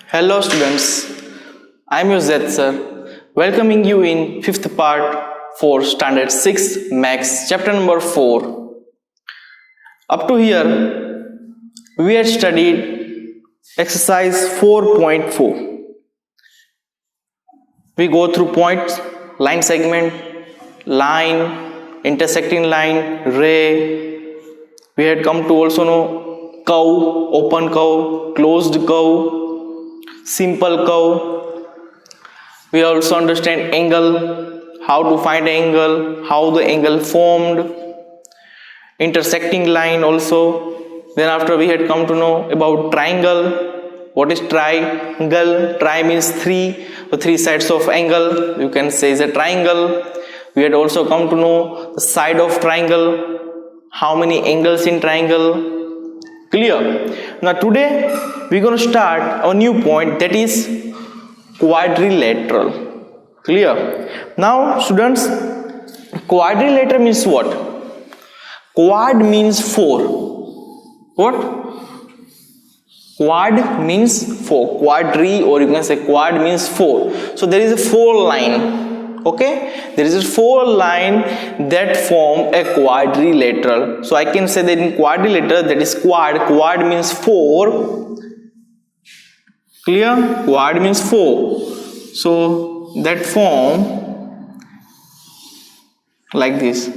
Hello students, I am your Z sir, welcoming you in 5th part for standard 6 max chapter number 4. Up to here we had studied exercise 4.4. We go through points, line segment, line, intersecting line, ray. We had come to also know curve, open curve, closed curve, simple curve. We also understand angle, how to find angle, how the angle formed, intersecting line also. Then after we had come to know about triangle. What is triangle? Tri means three, the three sides of angle, you can say is a triangle. We had also come to know the side of triangle, how many angles in triangle. Clear? Now today we're going to start a new point, that is quadrilateral. Clear? Now students, quadrilateral means what? Quad means four. What? Quad means four. Quadri, or you can say quad means four. So there is a four line. Okay? There is a four line that form a quadrilateral. So I can say that in quadrilateral, that is quad. Quad means four. Clear? Quad means four. So that form like this.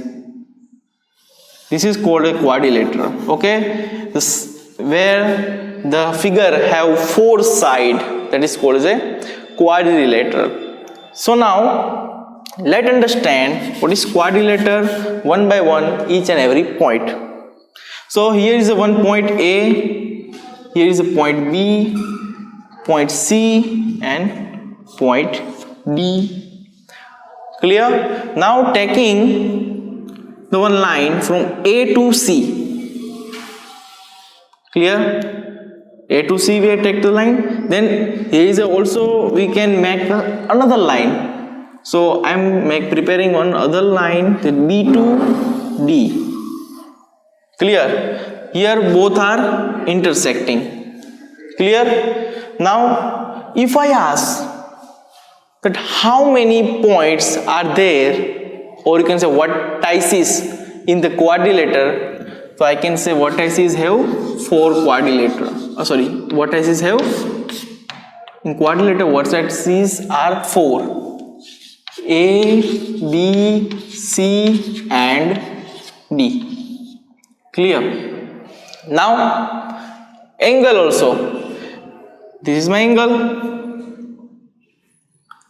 This is called a quadrilateral. Okay? This where the figure have four side, that is called as a quadrilateral. So now let's understand what is quadrilateral one by one, each and every point. So here is a one point A, here is a point B, point C and point D. Clear? Now taking the one line from A to C. Clear? A to C we take the line. Then here is also we can make another line. So I am preparing one other line, the B to D. Clear? Here both are intersecting. Clear? Now if I ask that how many points are there, or you can say what vertices in the quadrilateral, so I can say what vertices have four quadrilateral. What vertices have in quadrilateral, what vertices are four: A, B, C and D. Clear? Now angle also. This is my angle.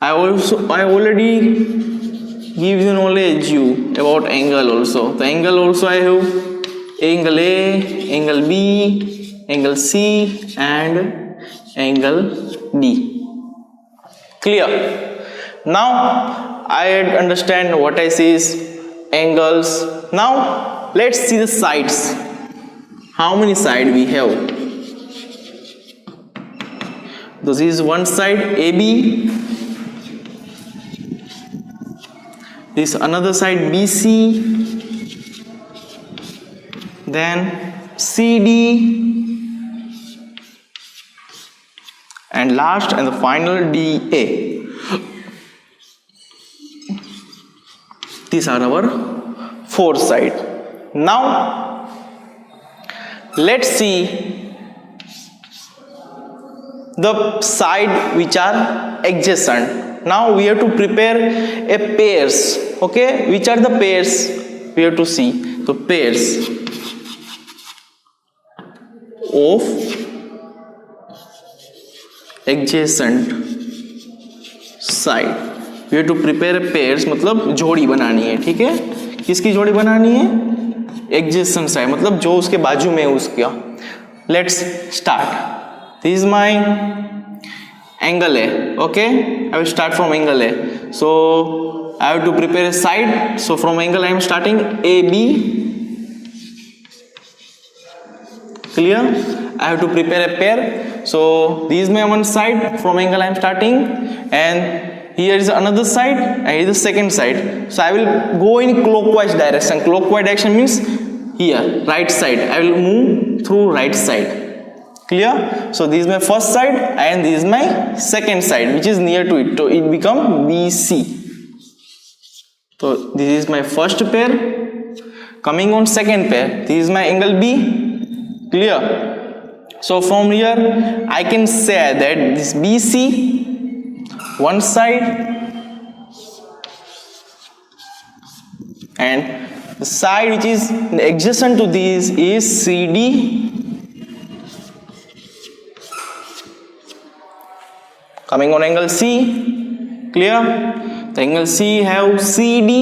I already give you knowledge about angle also. The angle also I have angle A, angle B, angle C and angle D. Clear? Now I understand what I say is angles. Now let's see the sides. How many sides we have? This is one side AB. This another side BC. Then CD. And last and the final DA. These are our four sides. Now let's see the side which are adjacent. Now we have to prepare a pairs. Okay, which are the pairs? We have to see the pairs of adjacent side. We have to prepare a pairs, मतलब जोड़ी बनानी है. ठीक है? किसकी जोड़ी बनानी है? Adjacent side, मतलब जो उसके बाजू में है उसका. Let's start. This is my angle A. Okay, I will start from angle A. So I have to prepare a side. So from angle I am starting AB. Clear? I have to prepare a pair. So this is my one side. From angle I am starting, and here is another side, and here is the second side. So I will go in clockwise direction. Clockwise direction means here, right side. I will move through right side. Clear? So this is my first side and this is my second side which is near to it, so it become BC. So this is my first pair. Coming on second pair, this is my angle B. Clear? So from here I can say that this BC, one side, and the side which is adjacent to this is CD. Coming on angle C. Clear? The angle C have CD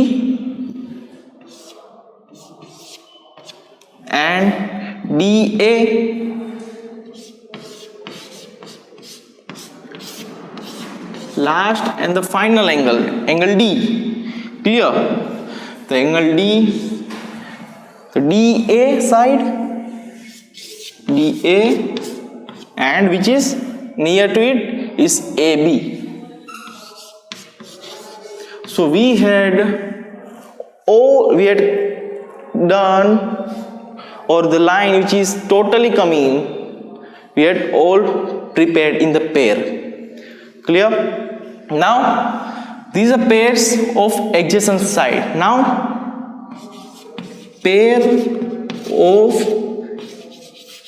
and DA. Last and the final angle, angle D. Clear? The angle D, the DA side, DA, and which is near to it is AB. So we had done, or the line which is totally coming, we had all prepared in the pair. Clear? Now these are pairs of adjacent side. Now pair of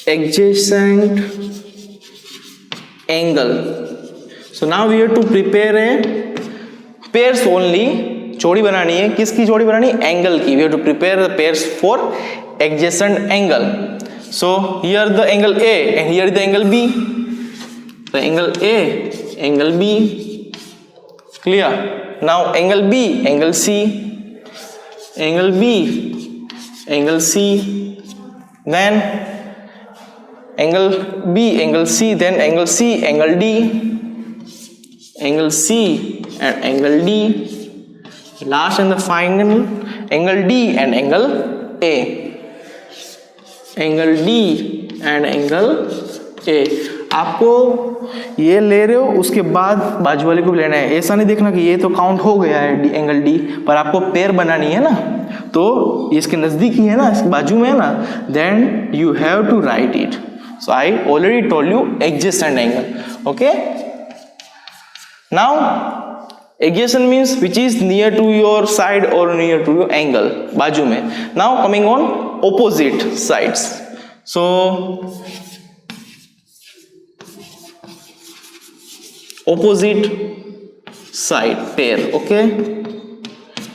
adjacent angle. So now we have to prepare a pairs only. जोड़ी बनानी है, किसकी जोड़ी बनानी है? Angle की. We have to prepare the pairs for adjacent angle. So here the angle A and here the angle B. The angle A, angle B. Clear? Now angle B, angle C, angle B, angle C, then angle B, angle C, then angle C, angle D, angle C and angle D. Last and the final angle D and angle A. Angle D and angle A. आपको ये ले रहे हो, उसके बाद बाजू वाले को भी लेना है. ऐसा नहीं देखना कि ये तो काउंट हो गया है एंगल डी, पर आपको पेयर बनानी है ना, तो इसके नज़दीक ही है ना, इसके बाजू में है ना, then you have to write it. So I already told you adjacent angle. Okay, now adjacent means which is near to your side और नियर टू योर एंगल, बाजू में. Now coming on opposite sides. सो opposite side pair. Okay,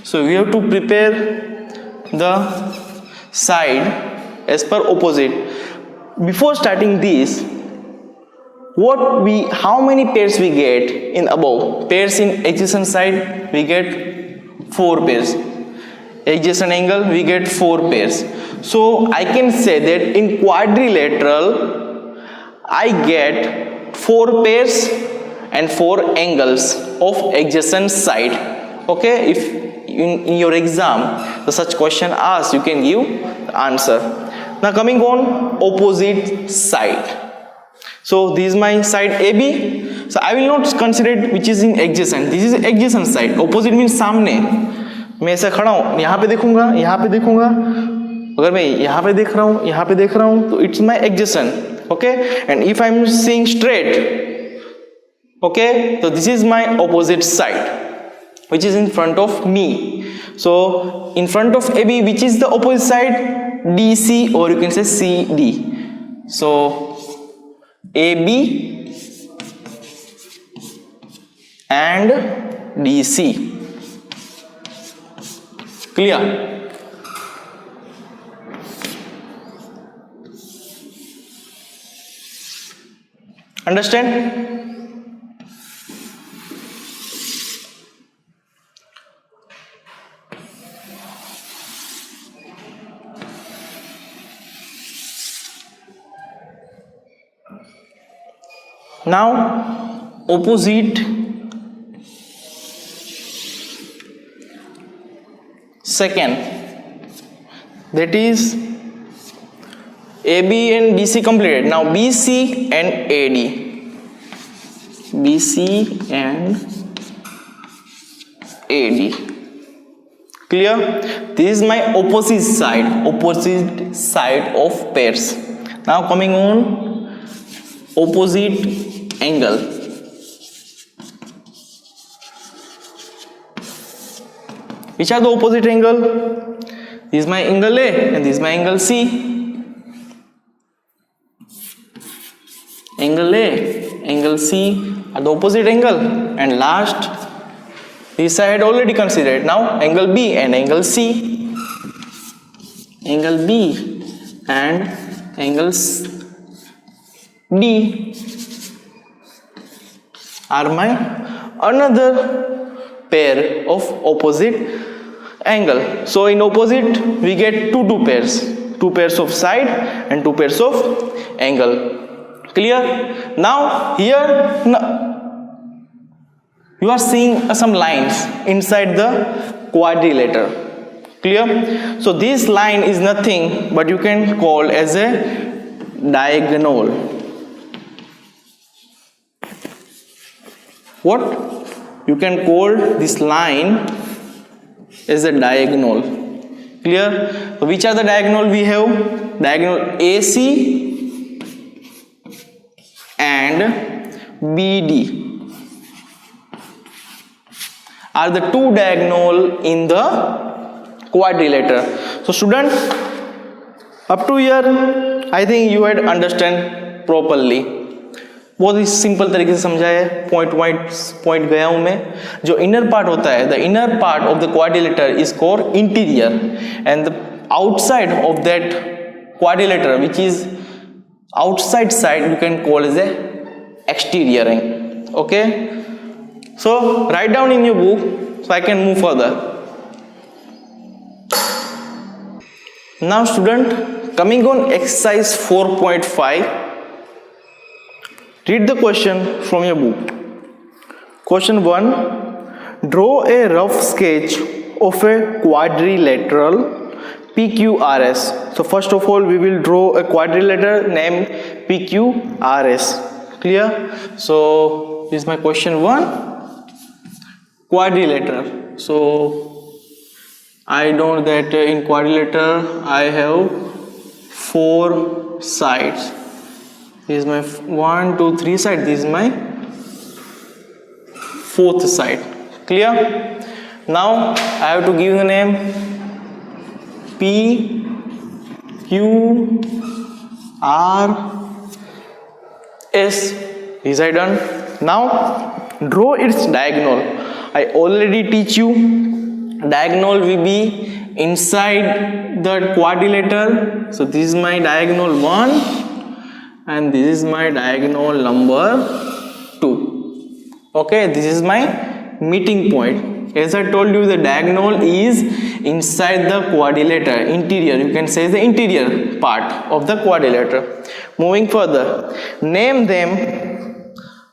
so we have to prepare the side as per opposite. Before starting this, how many pairs we get in above? Pairs in adjacent side we get 4 pairs. Adjacent angle we get 4 pairs. So I can say that in quadrilateral I get 4 pairs and 4 angles of adjacent side. Okay, if in your exam the such question asks, you can give the answer. Now coming on opposite side. So this is my side AB. So I will not consider it which is in adjacent. This is adjacent side. Opposite means सामने. मैं ऐसा खड़ा हूँ, यहाँ पे देखूंगा, यहाँ पे देखूंगा. अगर मैं यहाँ पे देख रहा हूँ, यहाँ पे देख रहा हूँ, तो it's my adjacent. Okay, and if I'm seeing straight, okay, so this is my opposite side which is in front of me. So in front of AB, which is the opposite side? DC, or you can say CD. So AB and DC. Clear? Understand? Now opposite second, that is AB and DC completed. Now BC and AD. BC and AD. Clear? This is my opposite side of pairs. Now coming on opposite angle. Which are the opposite angle? This is my angle A and this is my angle C. Angle A, angle C are the opposite angle. And last, this I had already considered. Now angle B and angle C. Angle B and angle D are my another pair of opposite angle. So in opposite we get two pairs of side and two pairs of angle. Clear? Now here you are seeing some lines inside the quadrilateral. Clear? So this line is nothing but you can call as a diagonal. What? You can call this line as a diagonal. Clear? So which are the diagonal we have? Diagonal AC and BD are the two diagonal in the quadrilateral. So student, up to here I think you had understand properly. बहुत ही simple तरीके से समझाया है, point गया हूं मैं. जो inner part होता है, the inner part of the quadrilateral is called interior and the outside of that quadrilateral which is outside side you can call as a exterior angle. Okay, so write down in your book so I can move further. Now student, coming on exercise 4.5, read the question from your book. Question 1, draw a rough sketch of a quadrilateral PQRS. So first of all we will draw a quadrilateral named PQRS. Clear? So this is my question 1, quadrilateral. So I know that in quadrilateral I have 4 sides. This is my 1, 2, 3 side. This is my 4th side. Clear? Now I have to give the name P, Q, R, S. Is I done? Now draw its diagonal. I already teach you diagonal will be inside the quadrilateral. So this is my diagonal 1 and this is my diagonal number 2. Okay, this is my meeting point. As I told you, the diagonal is inside the quadrilateral, interior. You can say the interior part of the quadrilateral. Moving further, name them.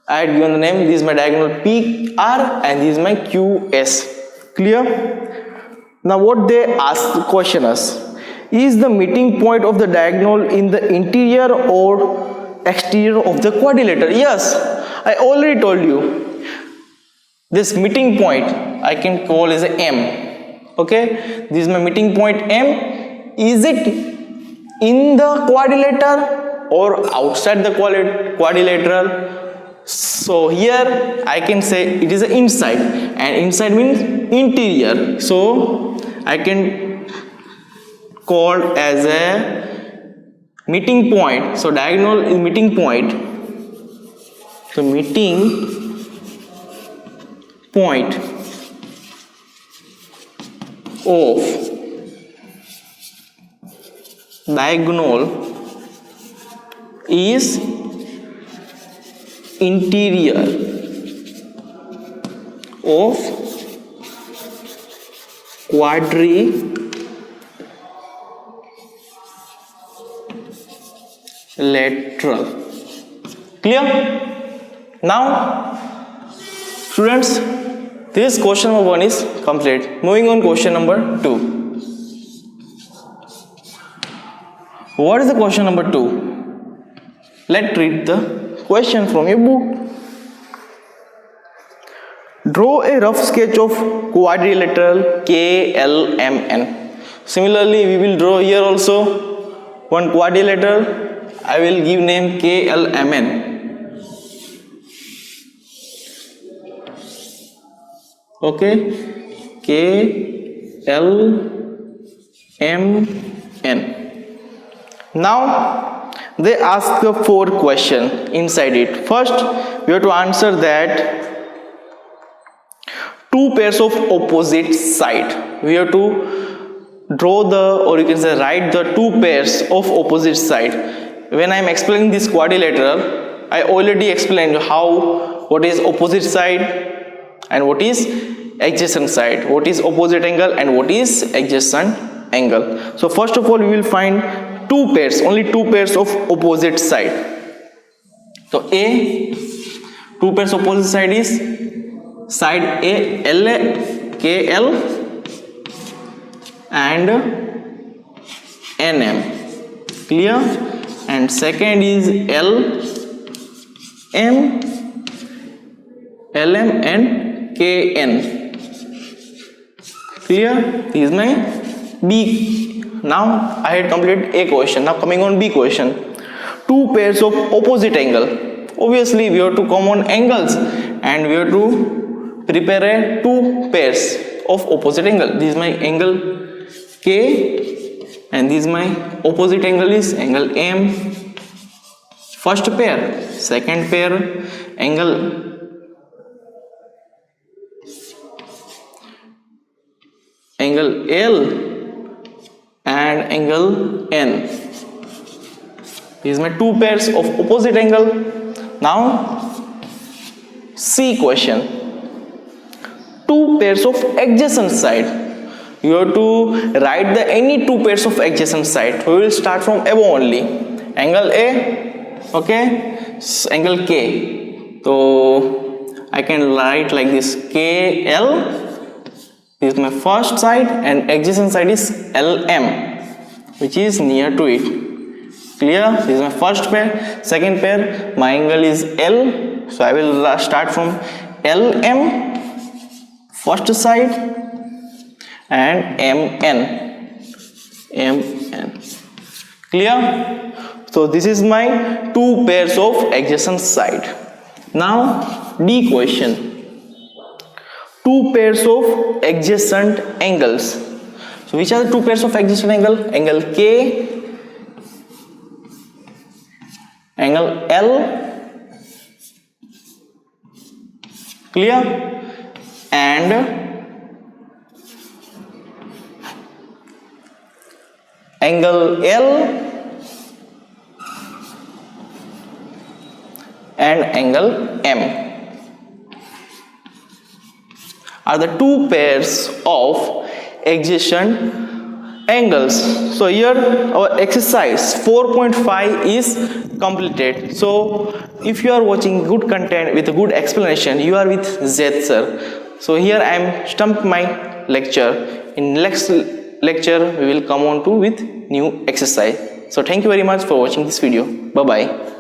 I had given the name. This is my diagonal PR and this is my QS. Clear? Now what they ask, the question us, is the meeting point of the diagonal in the interior or exterior of the quadrilateral? Yes, I already told you. This meeting point I can call as a M. Okay, this is my meeting point M. Is it in the quadrilateral or outside the quadrilateral? So here I can say it is inside, and inside means interior. So I can call as a meeting point. So diagonal is meeting point. So meeting point of diagonal is interior of quadrilateral. Clear? Now students, this question number 1 is complete. Moving on, question number 2. What is the question number 2? Let's read the question from your book. Draw a rough sketch of quadrilateral KLMN. Similarly, we will draw here also one quadrilateral. I will give name KLMN. Okay, KLMN. Now they ask the 4 question inside it. First we have to answer that 2 pairs of opposite side. We have to draw the, or you can say write the 2 pairs of opposite side. When I am explaining this quadrilateral, I already explained how what is opposite side and what is adjacent side, what is opposite angle and what is adjacent angle. So first of all we will find 2 pairs, only 2 pairs of opposite side. So A, 2 pairs opposite side is side A, LA, KL and NM. Clear? And second is LM, LM and KN. Clear? This is my B. Now I had completed A question. Now coming on B question. 2 pairs of opposite angle. Obviously we have to come on angles and we have to prepare a 2 pairs of opposite angle. This is my angle K and this is my opposite angle is angle M. First pair, second pair, angle L and angle N. These are my 2 pairs of opposite angle. Now C question. 2 pairs of adjacent side. You have to write the any 2 pairs of adjacent side. We will start from above only. Angle A, okay, angle K. So I can write like this, KL. This is my first side and adjacent side is LM, which is near to it. Clear? This is my first pair. Second pair, my angle is L. So I will start from LM, first side, and MN. Clear? So this is my 2 pairs of adjacent side. Now D question. 2 pairs of adjacent angles. So which are the 2 pairs of adjacent angle? Angle K, angle L. Clear? And angle L and angle M are the 2 pairs of adjacent angles. So here our exercise 4.5 is completed. So if you are watching good content with a good explanation, you are with Z sir. So here I am stumped my lecture. In next lecture we will come on to with new exercise. So thank you very much for watching this video. Bye bye.